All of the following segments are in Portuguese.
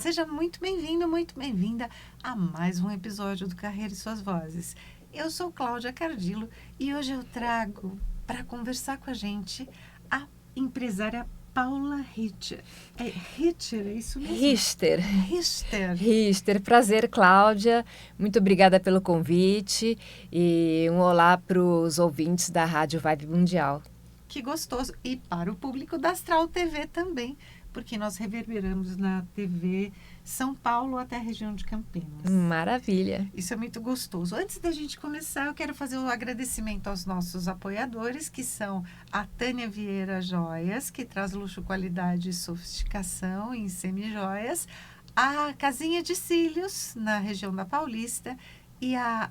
seja muito bem-vindo, muito bem-vinda a mais um episódio do Carreira e Suas Vozes. Eu sou Cláudia Cardillo e hoje eu trago para conversar com a gente a empresária Paula Richter. É Richter, é isso mesmo? Richter. Richter. Prazer, Cláudia. Muito obrigada pelo convite e um olá para os ouvintes da Rádio Vibe Mundial. Que gostoso. E para o público da Astral TV também, porque nós reverberamos na TV São Paulo até a região de Campinas. Maravilha. Isso é muito gostoso. Antes da gente começar, eu quero fazer um agradecimento aos nossos apoiadores, que são a Tânia Vieira Joias, que traz luxo, qualidade e sofisticação em semijoias, a Casinha de Cílios, na região da Paulista, e a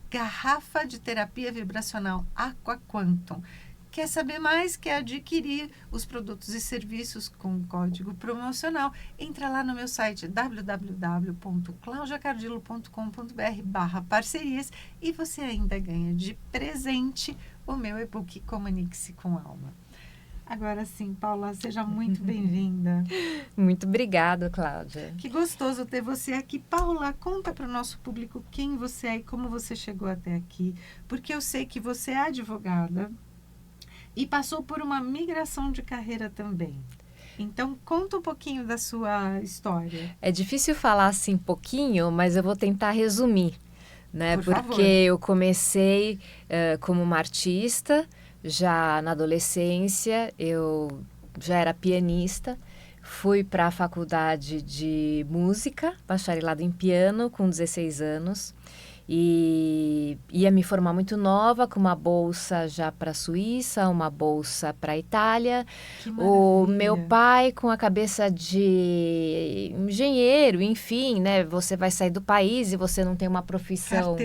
Garrafa de Terapia Vibracional Aqua Quantum. Quer saber mais? Quer adquirir os produtos e serviços com código promocional? Entra lá no meu site www.claudiacardillo.com.br/parcerias e você ainda ganha de presente o meu e-book Comunique-se com Alma. Agora sim, Paula, seja muito bem-vinda. Muito obrigada, Cláudia. Que gostoso ter você aqui. Paula, conta para o nosso público quem você é e como você chegou até aqui, porque eu sei que você é advogada e passou por uma migração de carreira também. Então, conta um pouquinho da sua história. É difícil falar assim pouquinho, mas eu vou tentar resumir, né? Por Porque favor. eu comecei como uma artista, já na adolescência, eu já era pianista, fui para a faculdade de música, bacharelado em piano, com 16 anos. E ia me formar muito nova, com uma bolsa já para a Suíça, uma bolsa para a Itália. Que O maravilha. meu pai com a cabeça de engenheiro, enfim, né? Você vai sair do país e você não tem uma profissão...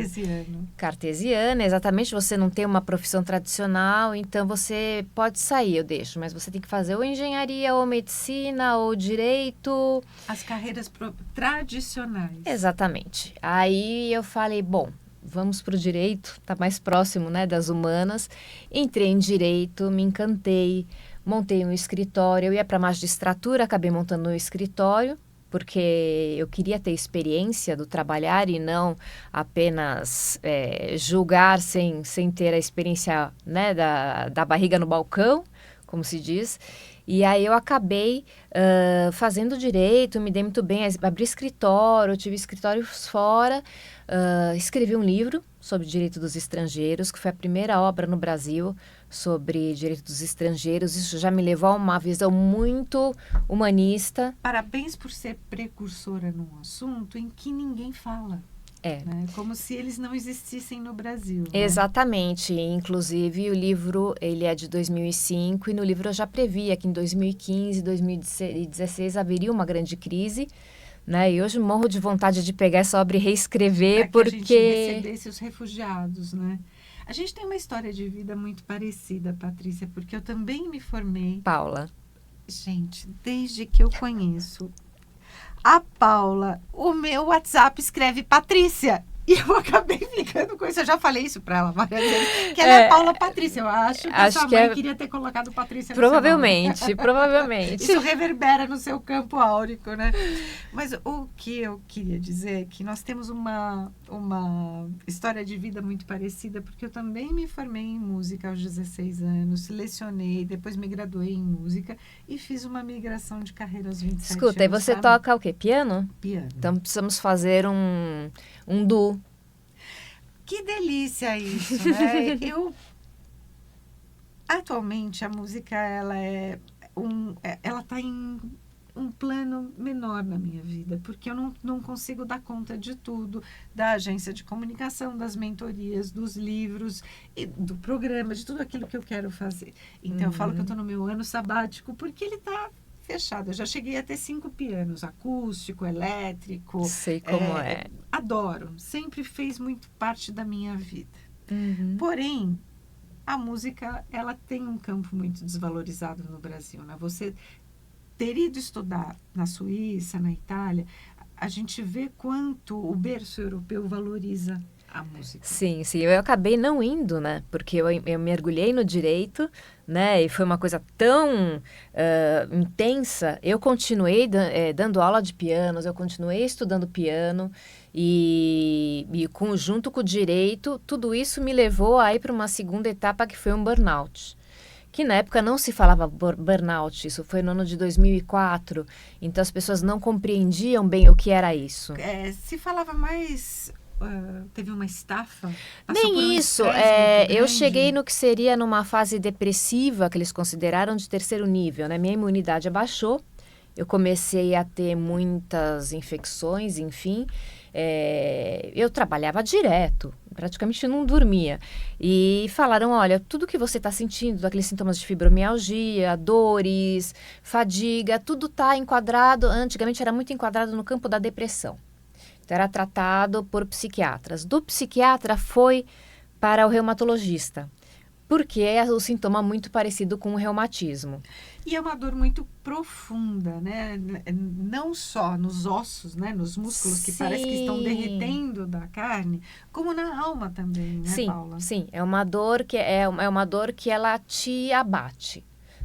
Cartesiana, exatamente. Você não tem uma profissão tradicional, então você pode sair, eu deixo. Mas você tem que fazer ou engenharia, ou medicina, ou direito. As carreiras tradicionais. Exatamente. Aí eu falei, bom, vamos para o direito, tá mais próximo, né, das humanas. Entrei em direito, me encantei, montei um escritório. Eu ia para magistratura, acabei montando um escritório, porque eu queria ter experiência do trabalhar e não apenas julgar sem ter a experiência, né, da barriga no balcão, como se diz. E aí eu acabei fazendo direito, me dei muito bem, abri escritório, tive escritórios fora, escrevi um livro sobre direito dos estrangeiros, que foi a primeira obra no Brasil sobre direito dos estrangeiros. Isso já me levou a uma visão muito humanista. Parabéns por ser precursora num assunto em que ninguém fala. Né? Como se eles não existissem no Brasil. Né? Exatamente. Inclusive, o livro ele é de 2005 e no livro eu já previa que em 2015, 2016 haveria uma grande crise. Né? E hoje morro de vontade de pegar essa obra e reescrever, para que a gente recebesse os refugiados, né? A gente tem uma história de vida muito parecida, Patrícia, porque eu também me formei... Paula. Gente, desde que eu conheço a Paula, o meu WhatsApp escreve Patrícia. E eu acabei ficando com isso. Eu já falei isso para ela várias vezes. Que ela é Paula Patrícia. Eu acho que a sua mãe queria ter colocado Patrícia no provavelmente, seu nome. Provavelmente. Isso reverbera no seu campo áurico, né? Mas o que eu queria dizer é que nós temos uma história de vida muito parecida, porque eu também me formei em música aos 16 anos, lecionei, depois me graduei em música e fiz uma migração de carreira aos 27 anos. Escuta, e você toca o quê? Piano? Piano. Então precisamos fazer um duo. Que delícia isso, né? Atualmente, a música, ela está em um plano menor na minha vida, porque eu não consigo dar conta de tudo, da agência de comunicação, das mentorias, dos livros, e do programa, de tudo aquilo que eu quero fazer. Então, eu falo que eu estou no meu ano sabático, porque ele está fechado. Eu já cheguei a ter 5 pianos, acústico, elétrico. Sei como é. Adoro. Sempre fez muito parte da minha vida. Uhum. Porém, a música, ela tem um campo muito desvalorizado no Brasil, né? Você ter ido estudar na Suíça, na Itália, a gente vê quanto o berço europeu valoriza a música. Sim, sim. Eu acabei não indo, né? Porque eu mergulhei no direito, né? E foi uma coisa tão intensa. Eu continuei dando aula de pianos, eu continuei estudando piano. Junto com o direito, tudo isso me levou a ir para uma segunda etapa que foi um burnout. Que na época não se falava burnout, isso foi no ano de 2004. Então as pessoas não compreendiam bem o que era isso. Se falava mais... teve uma estafa? Passou por um Nem isso. estresse muito Eu grande? cheguei no que seria numa fase depressiva, que eles consideraram de terceiro nível, né? Minha imunidade abaixou, eu comecei a ter muitas infecções, enfim. Eu trabalhava direto, praticamente não dormia. E falaram, olha, tudo que você está sentindo, aqueles sintomas de fibromialgia, dores, fadiga, tudo está enquadrado, antigamente era muito enquadrado no campo da depressão. Então, era tratado por psiquiatras. Do psiquiatra foi para o reumatologista, porque é o sintoma muito parecido com o reumatismo. E é uma dor muito profunda, né? Não só nos ossos, né? Nos músculos que parece que estão derretendo da carne, como na alma também, né, sim, Paula? Sim, é uma dor que uma dor que ela te abate.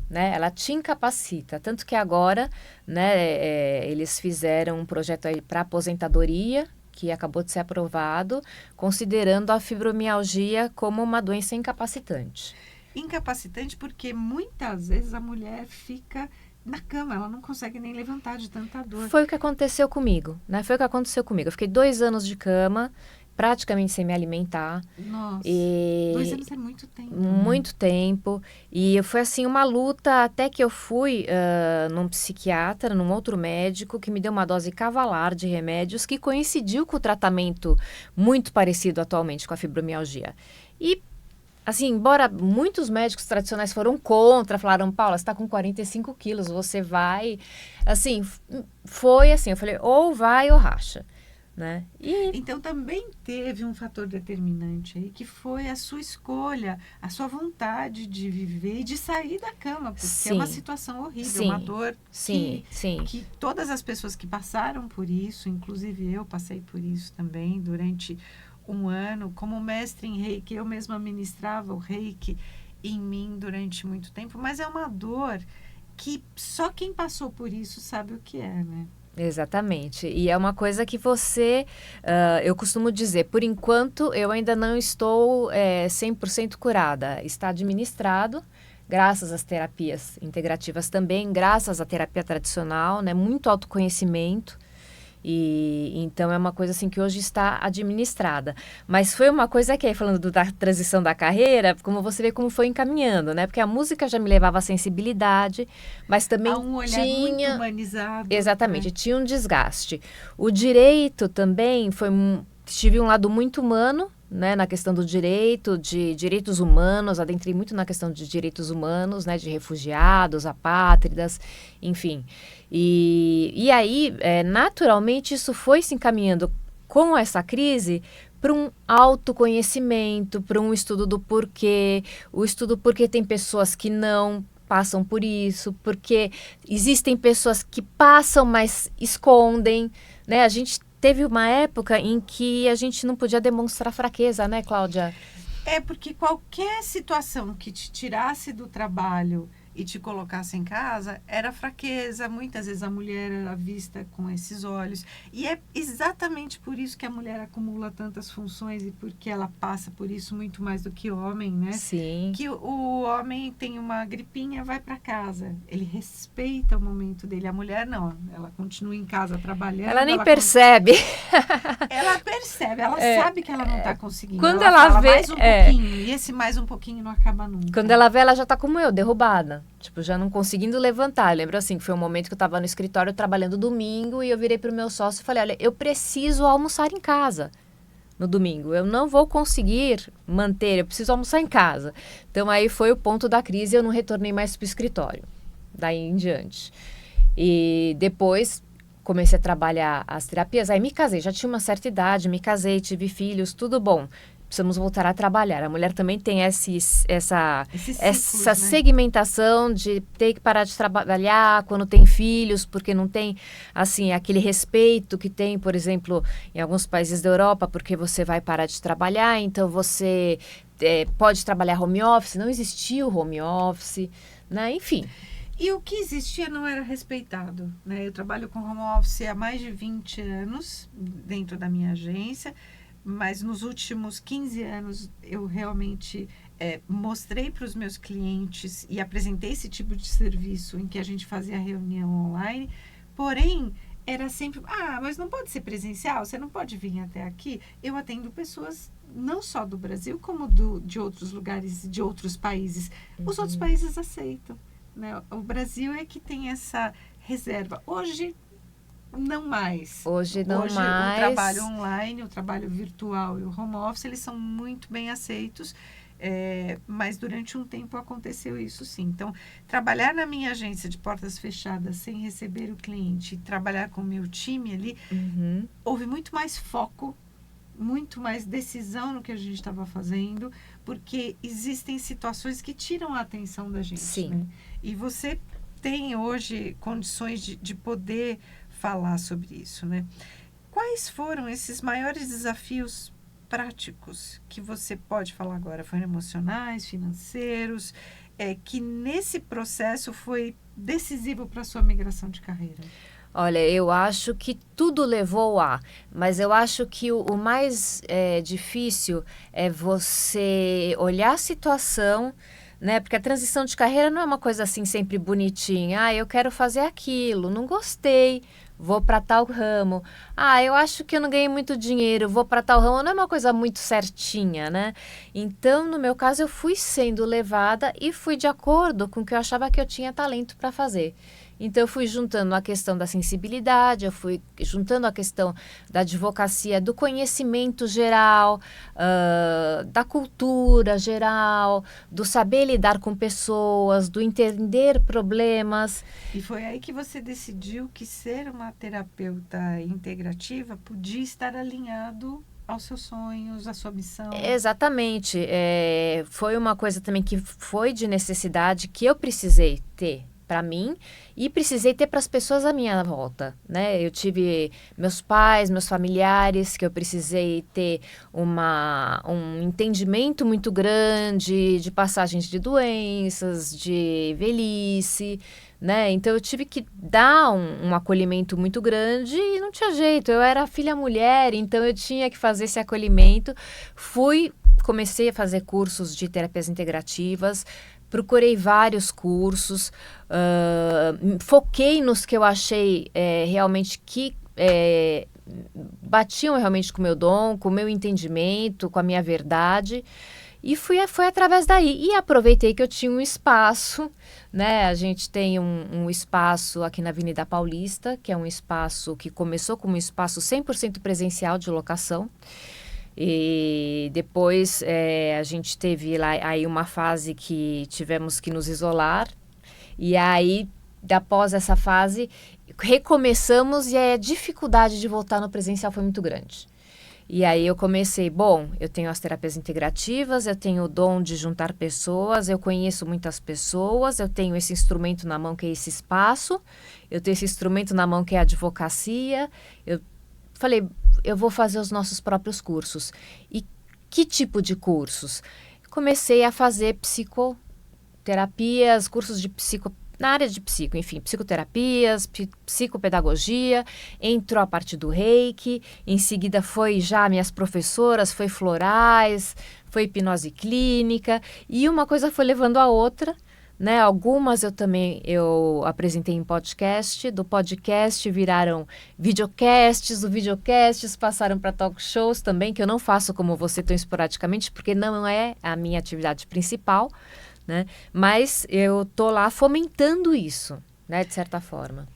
Né? Ela te incapacita, tanto que agora, né, eles fizeram um projeto aí para aposentadoria, que acabou de ser aprovado, considerando a fibromialgia como uma doença incapacitante. Incapacitante porque muitas vezes a mulher fica na cama, ela não consegue nem levantar de tanta dor. Foi o que aconteceu comigo, né? Foi o que aconteceu comigo. Eu fiquei 2 anos de cama, praticamente sem me alimentar. Nossa, 2 anos é muito tempo. Muito tempo. E foi assim uma luta até que eu fui num psiquiatra, num outro médico, que me deu uma dose cavalar de remédios que coincidiu com o tratamento muito parecido atualmente com a fibromialgia. E, assim, embora muitos médicos tradicionais foram contra, falaram, Paula, você está com 45 quilos, você vai... Assim, foi assim, eu falei, ou vai ou racha. Né? Então também teve um fator determinante aí, que foi a sua escolha, a sua vontade de viver e de sair da cama, porque é uma situação horrível, uma dor que todas as pessoas que passaram por isso, inclusive eu passei por isso também durante um ano, como mestre em reiki, eu mesma ministrava o reiki em mim durante muito tempo, mas é uma dor que só quem passou por isso sabe o que é, né? Exatamente. E é uma coisa que eu costumo dizer, por enquanto eu ainda não estou 100% curada. Está administrado, graças às terapias integrativas também, graças à terapia tradicional, né? Muito autoconhecimento. E então é uma coisa assim que hoje está administrada, mas foi uma coisa que aí falando da transição da carreira, como você vê como foi encaminhando, né? Porque a música já me levava à sensibilidade, mas também um olhar muito humanizado. Exatamente, né? Tinha um desgaste. O direito também tive um lado muito humano, né, na questão do direito, de direitos humanos, adentrei muito na questão de direitos humanos, né, de refugiados, apátridas, enfim. E aí, naturalmente, isso foi se encaminhando com essa crise para um autoconhecimento, para um estudo do porquê, o estudo porque tem pessoas que não passam por isso, porque existem pessoas que passam, mas escondem, né, a gente teve uma época em que a gente não podia demonstrar fraqueza, né, Cláudia? Porque qualquer situação que te tirasse do trabalho e te colocasse em casa, era fraqueza. Muitas vezes a mulher era vista com esses olhos. E é exatamente por isso que a mulher acumula tantas funções e porque ela passa por isso muito mais do que o homem, né? Sim. Que o homem tem uma gripinha, vai para casa. Ele respeita o momento dele. A mulher não. Ela continua em casa trabalhando. Ela nem percebe. Ela percebe. Ela sabe que ela não está conseguindo. Quando ela fala, vê... mais um pouquinho. E esse mais um pouquinho não acaba nunca. Quando ela vê, ela já está como eu, derrubada. Tipo, já não conseguindo levantar. Eu lembro assim, que foi um momento que eu estava no escritório trabalhando domingo e eu virei pro meu sócio e falei, olha, eu preciso almoçar em casa no domingo. Eu não vou conseguir manter, eu preciso almoçar em casa. Então, aí foi o ponto da crise e eu não retornei mais pro escritório. Daí em diante. E depois comecei a trabalhar as terapias. Aí me casei, já tinha uma certa idade, me casei, tive filhos, tudo bom. precisamos voltar a trabalhar. A mulher também tem essa ciclos, né? segmentação de ter que parar de trabalhar quando tem filhos, porque não tem, assim, aquele respeito que tem, por exemplo, em alguns países da Europa, porque você vai parar de trabalhar, então você pode trabalhar home office. Não existia o home office, né? Enfim. E o que existia não era respeitado, né? Eu trabalho com home office há mais de 20 anos dentro da minha agência, mas nos últimos 15 anos eu realmente mostrei para os meus clientes e apresentei esse tipo de serviço em que a gente fazia reunião online, porém era sempre, mas não pode ser presencial, você não pode vir até aqui. Eu atendo pessoas não só do Brasil, como de outros lugares, de outros países. Os outros países aceitam, né? O Brasil é que tem essa reserva. Hoje não mais. Hoje mais. O trabalho online, o trabalho virtual e o home office, eles são muito bem aceitos, mas durante um tempo aconteceu isso sim. Então, trabalhar na minha agência de portas fechadas, sem receber o cliente, trabalhar com o meu time ali, houve muito mais foco, muito mais decisão no que a gente estava fazendo, porque existem situações que tiram a atenção da gente. Sim. Né? E você tem hoje condições de poder falar sobre isso, né? Quais foram esses maiores desafios práticos que você pode falar agora? Foram emocionais, financeiros, que nesse processo foi decisivo para a sua migração de carreira? Olha, eu acho que tudo levou mas eu acho que o mais difícil é você olhar a situação, né? Porque a transição de carreira não é uma coisa assim sempre bonitinha. Eu quero fazer aquilo, não gostei, vou para tal ramo. Eu acho que eu não ganhei muito dinheiro, vou para tal ramo. Não é uma coisa muito certinha, né? Então, no meu caso, eu fui sendo levada e fui de acordo com o que eu achava que eu tinha talento para fazer. Então, eu fui juntando a questão da sensibilidade, eu fui juntando a questão da advocacia, do conhecimento geral, da cultura geral, do saber lidar com pessoas, do entender problemas. E foi aí que você decidiu que ser uma terapeuta integrativa podia estar alinhado aos seus sonhos, à sua missão. Exatamente. Foi uma coisa também que foi de necessidade que eu precisei ter para mim e precisei ter para as pessoas à minha volta, né? Eu tive meus pais, meus familiares, que eu precisei ter um entendimento muito grande de passagens de doenças, de velhice, né? Então eu tive que dar um acolhimento muito grande e não tinha jeito. Eu era filha mulher, então eu tinha que fazer esse acolhimento. Comecei a fazer cursos de terapias integrativas. Procurei vários cursos, foquei nos que eu achei realmente que batiam realmente com o meu dom, com o meu entendimento, com a minha verdade. E foi através daí. E aproveitei que eu tinha um espaço, né? A gente tem um espaço aqui na Avenida Paulista, que é um espaço que começou como um espaço 100% presencial de locação. E depois a gente teve lá aí uma fase que tivemos que nos isolar. E aí, após essa fase, recomeçamos e a dificuldade de voltar no presencial foi muito grande. E aí eu comecei, eu tenho as terapias integrativas, eu tenho o dom de juntar pessoas, eu conheço muitas pessoas, eu tenho esse instrumento na mão que é esse espaço, eu tenho esse instrumento na mão que é a advocacia. Eu falei, eu vou fazer os nossos próprios cursos. E que tipo de cursos? Comecei a fazer psicoterapias, cursos de na área de psicoterapias, psicopedagogia, entrou a parte do Reiki, em seguida foi já minhas professoras, foi florais, foi hipnose clínica, e uma coisa foi levando a outra, né? Algumas eu apresentei em podcast, do podcast viraram videocasts, do videocasts passaram para talk shows também, que eu não faço como você tão esporadicamente, porque não é a minha atividade principal, né? Mas eu tô lá fomentando isso, né? De certa forma.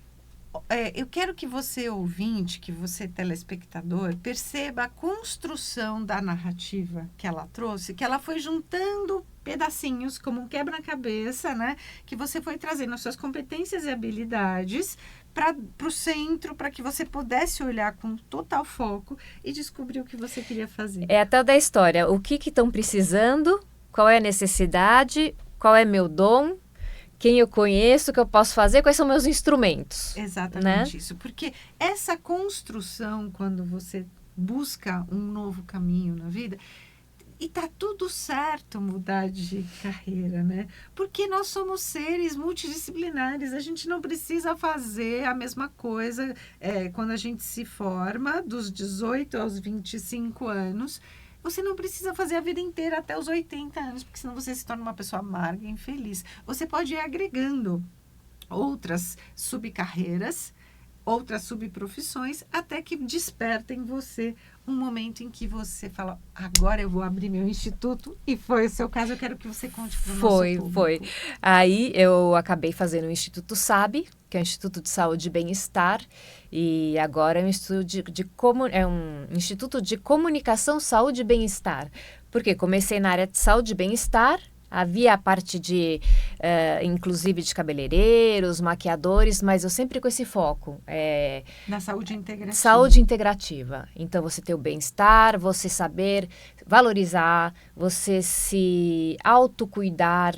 Eu quero que você, ouvinte, que você, telespectador, perceba a construção da narrativa que ela trouxe, que ela foi juntando pedacinhos, como um quebra-cabeça, né? Que você foi trazendo as suas competências e habilidades para o centro, para que você pudesse olhar com total foco e descobrir o que você queria fazer. É a tal da história. O que estão precisando? Qual é a necessidade? Qual é meu dom? Quem eu conheço, o que eu posso fazer? Quais são meus instrumentos? Exatamente, né? Isso. Porque essa construção, quando você busca um novo caminho na vida, e tá tudo certo mudar de carreira, né? Porque nós somos seres multidisciplinares, a gente não precisa fazer a mesma coisa quando a gente se forma, dos 18 aos 25 anos. Você não precisa fazer a vida inteira até os 80 anos, porque senão você se torna uma pessoa amarga e infeliz. Você pode ir agregando outras subcarreiras, outras subprofissões, até que despertem em você um momento em que você fala, agora eu vou abrir meu instituto, e foi o seu caso. Eu quero que você conte para o nosso público. Foi. Aí eu acabei fazendo o Instituto SAB, que é o Instituto de Saúde e Bem-Estar, e agora é um Instituto de Comunicação, Saúde e Bem-Estar. Porque comecei na área de saúde e bem-estar, havia a parte de, inclusive, de cabeleireiros, maquiadores, mas eu sempre com esse foco. Na saúde integrativa. Saúde integrativa. Então, você ter o bem-estar, você saber valorizar, você se autocuidar,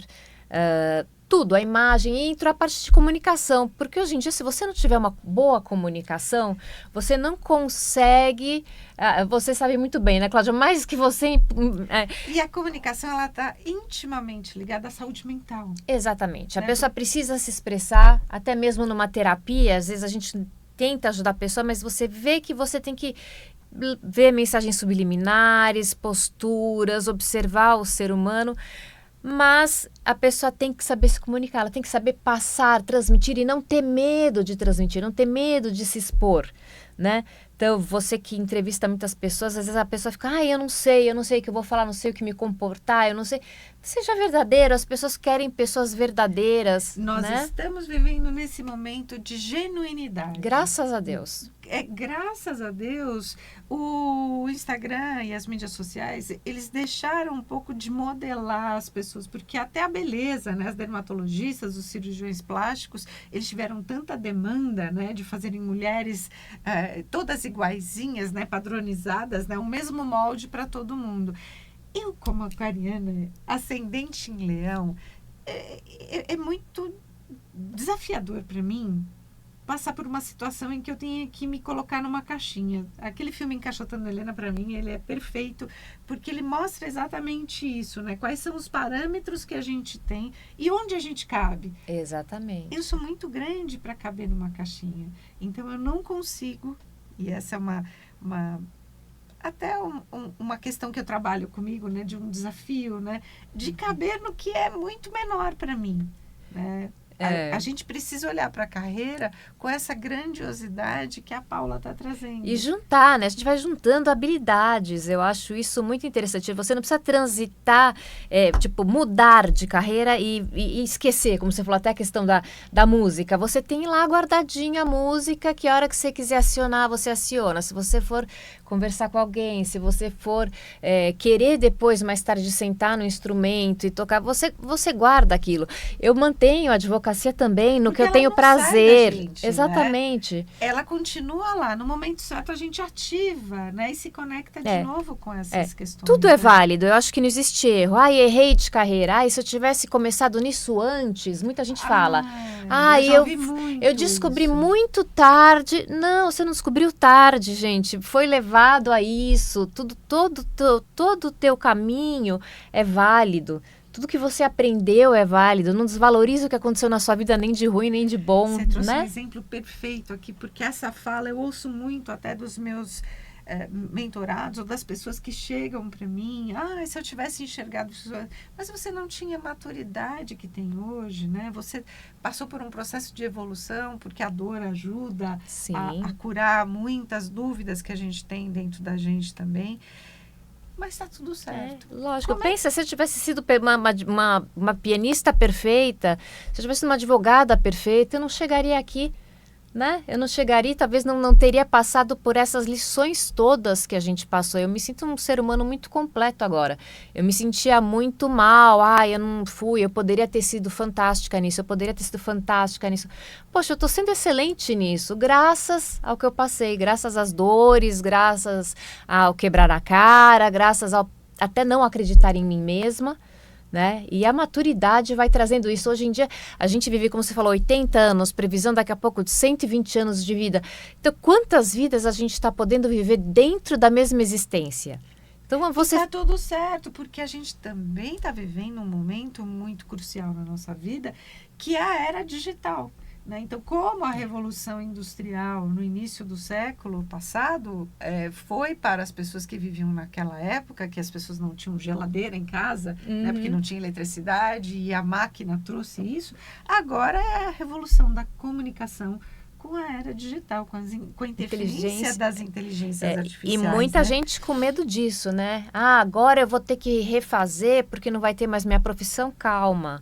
tudo, a imagem, e entra a parte de comunicação, porque hoje em dia, se você não tiver uma boa comunicação, você não consegue, você sabe muito bem, né, Cláudia, mais que você... E a comunicação, ela está intimamente ligada à saúde mental. Exatamente, a pessoa precisa se expressar, até mesmo numa terapia, às vezes a gente tenta ajudar a pessoa, mas você vê que você tem que ver mensagens subliminares, posturas, observar o ser humano. Mas a pessoa tem que saber se comunicar, ela tem que saber passar, transmitir e não ter medo de transmitir, não ter medo de se expor, né? Então, você que entrevista muitas pessoas, às vezes a pessoa fica, eu não sei o que eu vou falar, não sei o que me comportar, eu não sei. Seja verdadeiro, as pessoas querem pessoas verdadeiras. Nós estamos vivendo nesse momento de genuinidade. Graças a Deus. Graças a Deus, o Instagram e as mídias sociais, eles deixaram um pouco de modelar as pessoas, porque até a beleza, né, as dermatologistas, os cirurgiões plásticos, eles tiveram tanta demanda, né, de fazerem mulheres todas iguaizinhas, né, padronizadas, né, o mesmo molde para todo mundo. Eu, como aquariana, ascendente em Leão, é muito desafiador para mim passar por uma situação em que eu tenha que me colocar numa caixinha. Aquele filme Encaixotando Helena, para mim, ele é perfeito, porque ele mostra exatamente isso, né? Quais são os parâmetros que a gente tem e onde a gente cabe. Exatamente. Eu sou muito grande para caber numa caixinha. Então, eu não consigo, e essa é uma questão que eu trabalho comigo, né? De um desafio, né? De caber no que é muito menor para mim, né? A gente precisa olhar para a carreira com essa grandiosidade que a Paula está trazendo. E juntar, né? A gente vai juntando habilidades. Eu acho isso muito interessante. Você não precisa transitar, mudar de carreira e esquecer, como você falou, até a questão da música. Você tem lá guardadinha a música que a hora que você quiser acionar, você aciona. Se você for conversar com alguém, se você for querer depois, mais tarde, sentar no instrumento e tocar, você guarda aquilo. Eu mantenho a advocacia também no que eu tenho prazer. Gente, exatamente. Né? Ela continua lá. No momento certo, a gente ativa, né? E se conecta de novo com essas questões. Tudo é válido. Eu acho que não existe erro. Errei de carreira. Se eu tivesse começado nisso antes, muita gente fala. Eu descobri muito tarde. Não, você não descobriu tarde, gente. Foi levado a isso. Todo o teu caminho é válido. Tudo que você aprendeu é válido. Não desvalorize o que aconteceu na sua vida, nem de ruim, nem de bom. Você trouxe né? um exemplo perfeito aqui, porque essa fala eu ouço muito até dos meus mentorados ou das pessoas que chegam para mim. Se eu tivesse enxergado isso. Mas você não tinha a maturidade que tem hoje, né? Você passou por um processo de evolução, porque a dor ajuda a curar muitas dúvidas que a gente tem dentro da gente também. Mas está tudo certo. Lógico. Pensa, se eu tivesse sido uma pianista perfeita, se eu tivesse sido uma advogada perfeita, eu não chegaria aqui, né? Eu não chegaria, talvez não teria passado por essas lições todas que a gente passou. Eu me sinto um ser humano muito completo agora. Eu me sentia muito mal. Eu não fui, eu poderia ter sido fantástica nisso, eu poderia ter sido fantástica nisso. Poxa, eu estou sendo excelente nisso, graças ao que eu passei, graças às dores, graças ao quebrar a cara, graças ao até não acreditar em mim mesma. Né? E a maturidade vai trazendo isso. Hoje em dia, a gente vive, como você falou, 80 anos, previsão daqui a pouco de 120 anos de vida. Então, quantas vidas a gente está podendo viver dentro da mesma existência? Então, você... Está tudo certo, porque a gente também está vivendo um momento muito crucial na nossa vida, que é a era digital. Né? Então, como a Revolução Industrial no início do século passado foi para as pessoas que viviam naquela época, que as pessoas não tinham geladeira em casa, né? Porque não tinha eletricidade e a máquina trouxe isso, agora é a revolução da comunicação com a era digital, com a interferência das inteligências artificiais. E muita né? gente com medo disso, né? Agora eu vou ter que refazer porque não vai ter mais minha profissão. Calma.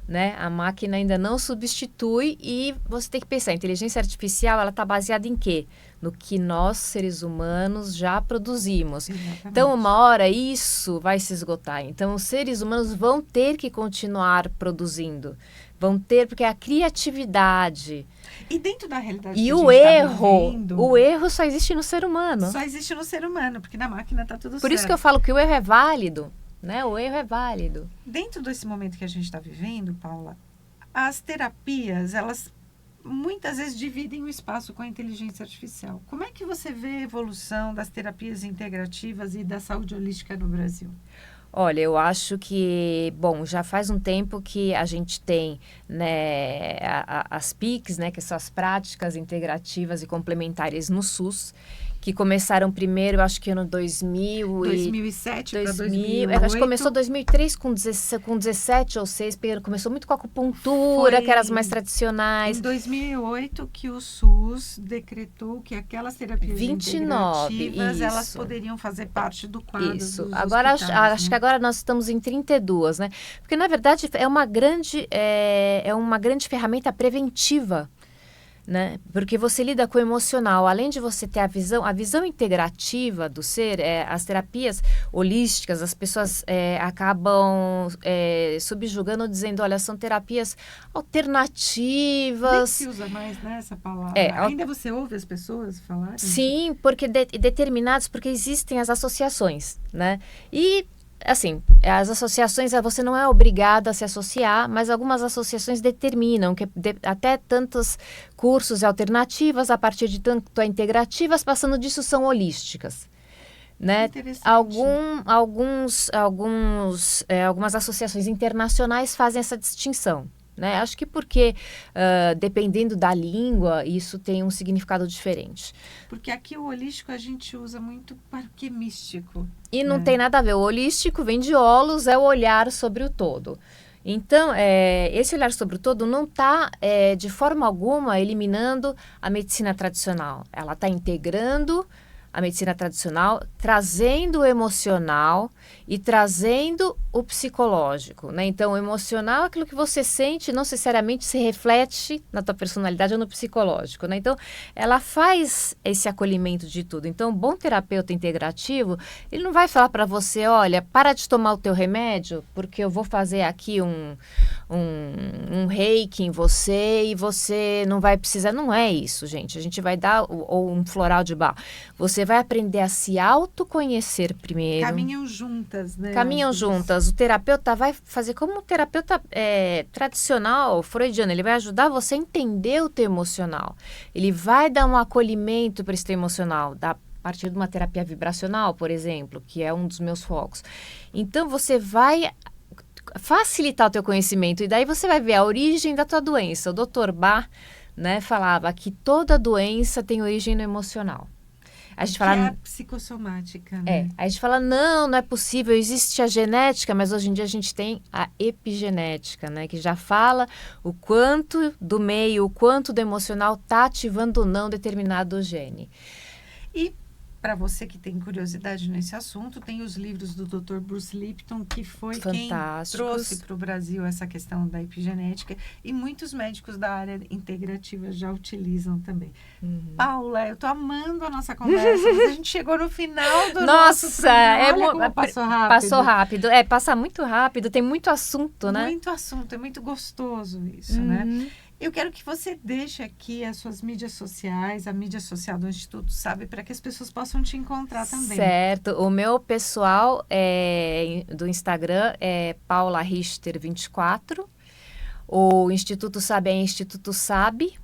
Né? A máquina ainda não substitui e você tem que pensar, a inteligência artificial, ela está baseada em quê? No que nós, seres humanos, já produzimos. Exatamente. Então, uma hora isso vai se esgotar. Então, os seres humanos vão ter que continuar produzindo. Vão ter, porque é a criatividade. E dentro da realidade e que o a gente erro, tá vivendo, o erro só existe no ser humano. Só existe no ser humano, porque na máquina está tudo certo. Por isso que eu falo que o erro é válido. Né? O erro é válido. Dentro desse momento que a gente está vivendo, Paula, as terapias, elas muitas vezes dividem o espaço com a inteligência artificial. Como é que você vê a evolução das terapias integrativas e da saúde holística no Brasil? Olha, eu acho que, bom, já faz um tempo que a gente tem, né, as PICs, né, que são as práticas integrativas e complementares no SUS, que começaram primeiro, acho que no 2007 para 2008. Acho que começou em 2003 com 17 ou 6, começou muito com a acupuntura, que eram as mais tradicionais. Em 2008 que o SUS decretou que aquelas terapias 29, integrativas, isso. elas poderiam fazer parte do quadro Isso. dos Agora, hospitais, acho que agora nós estamos em 32, né? Porque, na verdade, é uma grande ferramenta preventiva. Né? Porque você lida com o emocional, além de você ter a visão integrativa do ser, as terapias holísticas, as pessoas acabam subjugando, dizendo, olha, são terapias alternativas. Nem se usa mais, né, essa palavra. Ainda você ouve as pessoas falarem? Sim, porque porque existem as associações, né? E assim, as associações, você não é obrigada a se associar, mas algumas associações determinam que até tantos cursos alternativas, a partir de tanto integrativas, passando disso, são holísticas. Né? Algumas associações internacionais fazem essa distinção. Né? Acho que porque, dependendo da língua, isso tem um significado diferente. Porque aqui o holístico a gente usa muito para o que é místico. E não tem nada a ver. O holístico vem de holos, é o olhar sobre o todo. Então, esse olhar sobre o todo não está, de forma alguma, eliminando a medicina tradicional. Ela está integrando a medicina tradicional, trazendo o emocional e trazendo o psicológico, né? Então, o emocional é aquilo que você sente, não necessariamente se reflete na tua personalidade ou no psicológico, né? Então, ela faz esse acolhimento de tudo. Então, um bom terapeuta integrativo, ele não vai falar para você, olha, para de tomar o teu remédio, porque eu vou fazer aqui um reiki em você e você não vai precisar. Não é isso, gente. A gente vai dar, ou um floral de Bach. Você vai aprender a se autoconhecer primeiro. Caminham juntas, né? Caminham juntas. O terapeuta vai fazer como um terapeuta tradicional, freudiano. Ele vai ajudar você a entender o teu emocional. Ele vai dar um acolhimento para esse teu emocional, a partir de uma terapia vibracional, por exemplo, que é um dos meus focos. Então, você vai facilitar o teu conhecimento e daí você vai ver a origem da tua doença. O Dr. Bach, né, falava que toda doença tem origem no emocional. A gente fala, que é a psicossomática, né? A gente fala, não é possível, existe a genética, mas hoje em dia a gente tem a epigenética, né? Que já fala o quanto do meio, o quanto do emocional está ativando ou não determinado gene. E para você que tem curiosidade nesse assunto, tem os livros do Dr. Bruce Lipton, que foi quem trouxe para o Brasil essa questão da epigenética, e muitos médicos da área integrativa já utilizam também. Paula, eu tô amando a nossa conversa, mas a gente chegou no final do nosso programa. Olha como passou rápido. Passou rápido. Passa muito rápido, tem muito assunto, né? Muito assunto, é muito gostoso isso, né? Eu quero que você deixe aqui as suas mídias sociais, a mídia social do Instituto Sabe, para que as pessoas possam te encontrar também. Certo. O meu pessoal do Instagram é Paula Richter 24. O Instituto Sabe é Instituto Sabe.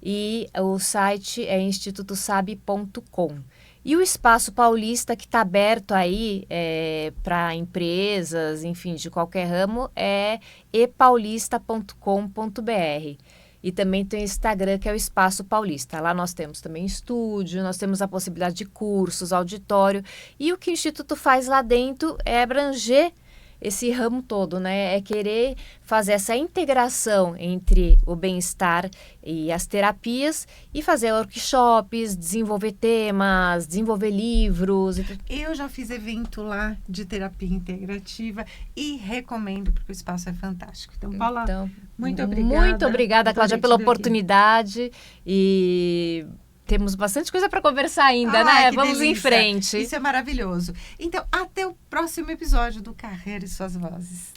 E o site é institutosabe.com. E o Espaço Paulista, que está aberto aí para empresas, enfim, de qualquer ramo, é epaulista.com.br. E também tem o Instagram, que é o Espaço Paulista. Lá nós temos também estúdio, nós temos a possibilidade de cursos, auditório. E o que o Instituto faz lá dentro é abranger esse ramo todo, né? É querer fazer essa integração entre o bem-estar e as terapias e fazer workshops, desenvolver temas, desenvolver livros. Eu já fiz evento lá de terapia integrativa e recomendo, porque o espaço é fantástico. Então, Paula, muito obrigada. Muito obrigada, Cláudia, pela oportunidade e... Temos bastante coisa para conversar ainda, né? Vamos em frente. Isso é maravilhoso. Então, até o próximo episódio do Carreira e Suas Vozes.